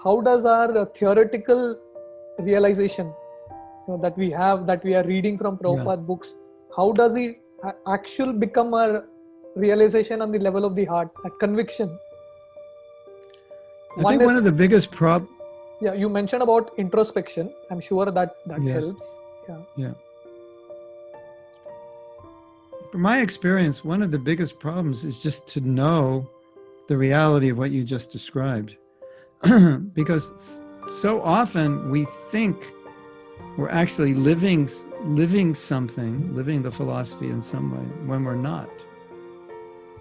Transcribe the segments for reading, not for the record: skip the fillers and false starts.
how does our theoretical realization that we have, that we are reading from Prabhupada books, how does it actually become a realization on the level of the heart, a conviction? I think one of the biggest problems. Yeah, you mentioned about introspection. I'm sure that helps. Yeah. From my experience, one of the biggest problems is just to know the reality of what you just described. Because so often we think we're actually living something, living the philosophy in some way, when we're not.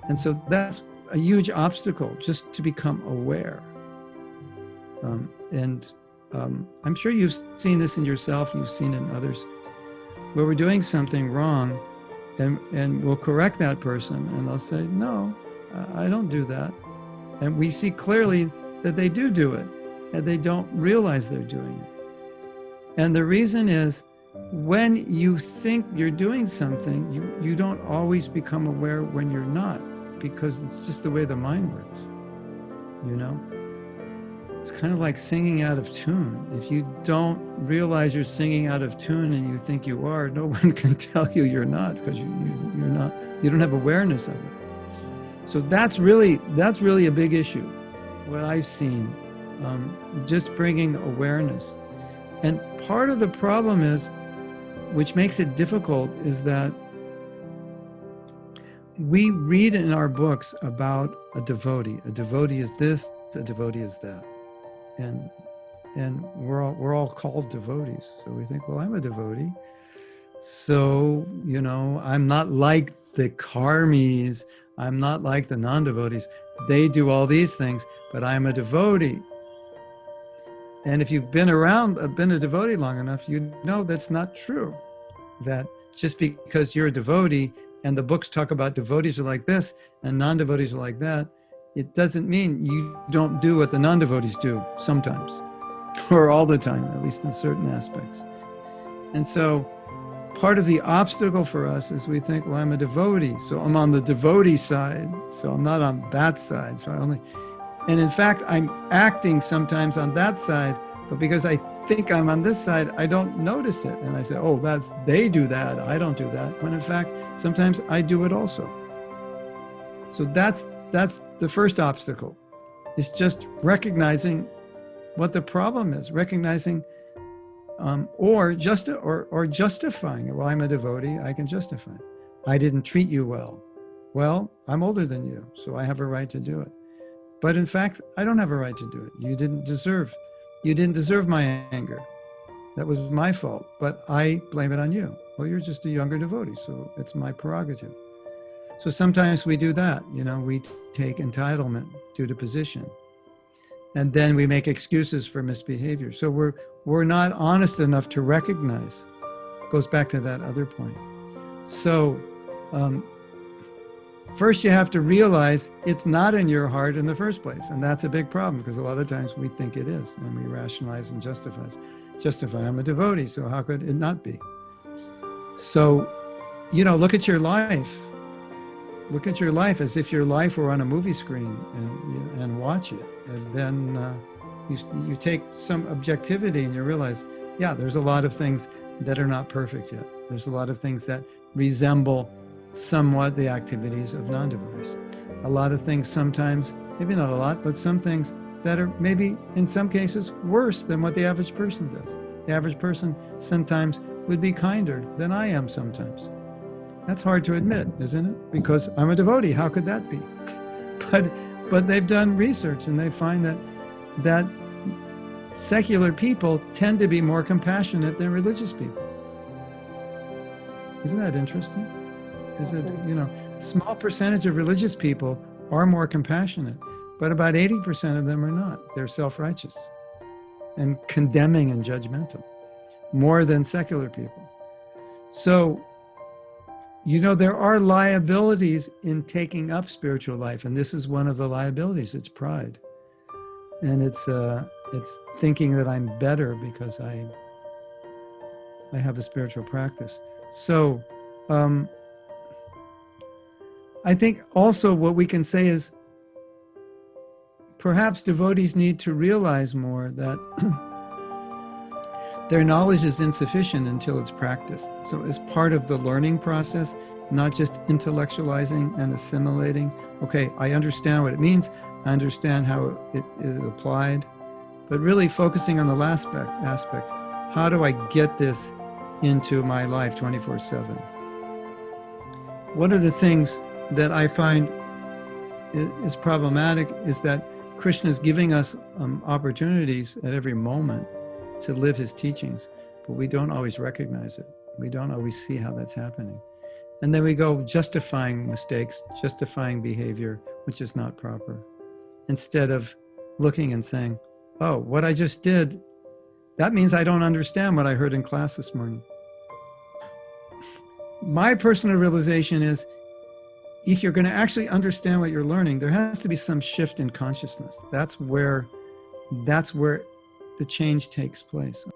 And so that's a huge obstacle, just to become aware. I'm sure you've seen this in yourself, you've seen it in others, where we're doing something wrong, and we'll correct that person, and they'll say, no, I don't do that. And we see clearly that they do it, and they don't realize they're doing it. And the reason is, when you think you're doing something, you don't always become aware when you're not, because it's just the way the mind works, you know? It's kind of like singing out of tune. If you don't realize you're singing out of tune and you think you are, no one can tell you you're not, because you're not. You don't have awareness of it. So that's really a big issue. What I've seen, just bringing awareness. And part of the problem is, which makes it difficult, is that we read in our books about a devotee. A devotee is this, a devotee is that. And we're all called devotees. So we think, well, I'm a devotee. So, you know, I'm not like the karmis. I'm not like the non-devotees. They do all these things, but I'm a devotee. And if you've been a devotee long enough, you know that's not true. That just because you're a devotee and the books talk about devotees are like this and non-devotees are like that, it doesn't mean you don't do what the non-devotees do sometimes, or all the time, at least in certain aspects. And so part of the obstacle for us is we think, well, I'm a devotee, so I'm on the devotee side, so I'm not on that side. And in fact, I'm acting sometimes on that side, but because I think I'm on this side, I don't notice it. And I say, oh, they do that, I don't do that. When in fact, sometimes I do it also. So that's the first obstacle. It's just recognizing what the problem is, recognizing or justifying it. Well, I'm a devotee, I can justify it. I didn't treat you well. Well, I'm older than you, so I have a right to do it. But in fact, I don't have a right to do it. You didn't deserve my anger. That was my fault, but I blame it on you. Well, you're just a younger devotee, so it's my prerogative. So sometimes we do that, you know, we take entitlement due to position. And then we make excuses for misbehavior. So we're not honest enough to recognize. Goes back to that other point. So first you have to realize it's not in your heart in the first place. And that's a big problem, because a lot of times we think it is, and we rationalize and justify. I'm a devotee, so how could it not be? So, you know, look at your life. Look at your life as if your life were on a movie screen, and watch it. And then you take some objectivity and you realize, yeah, there's a lot of things that are not perfect yet. There's a lot of things that resemble somewhat the activities of non-devotees. A lot of things sometimes, maybe not a lot, but some things that are maybe in some cases worse than what the average person does. The average person sometimes would be kinder than I am sometimes. That's hard to admit, isn't it? Because I'm a devotee, how could that be? But they've done research and they find that secular people tend to be more compassionate than religious people. Isn't that interesting? Because, you know, a small percentage of religious people are more compassionate, but about 80% of them are not. They're self-righteous and condemning and judgmental, more than secular people. So, you know, there are liabilities in taking up spiritual life, and this is one of the liabilities. It's pride, and it's thinking that I'm better because I have a spiritual practice. So, I think also what we can say is perhaps devotees need to realize more that their knowledge is insufficient until it's practiced. So as part of the learning process, not just intellectualizing and assimilating, okay, I understand what it means, I understand how it is applied, but really focusing on the last aspect. How do I get this into my life 24/7? One of the things that I find is problematic is that Krishna is giving us opportunities at every moment to live his teachings, but we don't always recognize it. We don't always see how that's happening. And then we go justifying mistakes, justifying behavior, which is not proper, instead of looking and saying, oh, what I just did, that means I don't understand what I heard in class this morning. My personal realization is, if you're going to actually understand what you're learning, there has to be some shift in consciousness. That's where the change takes place.